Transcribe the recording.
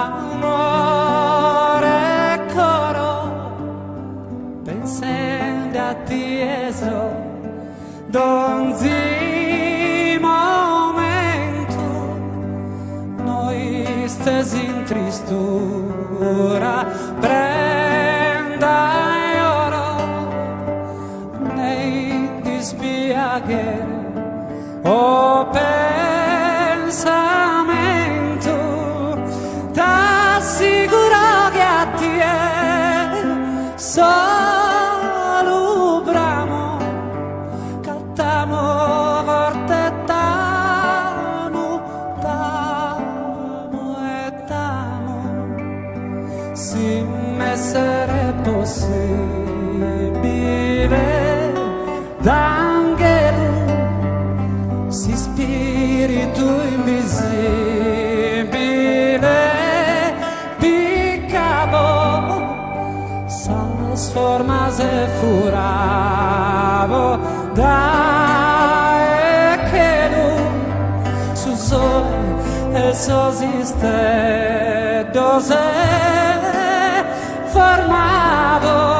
amore coro pensando a tieso donzi momento noi stesi in tristura prenda oro nei dispiacere o pensamento t'assicuro che a te solo bramo cattamo forte tamo e tamo si m'essere possibile d'angelo si spirito invisibile di capo sforma se furavo da e che lui sul sole e sosiste dose formavo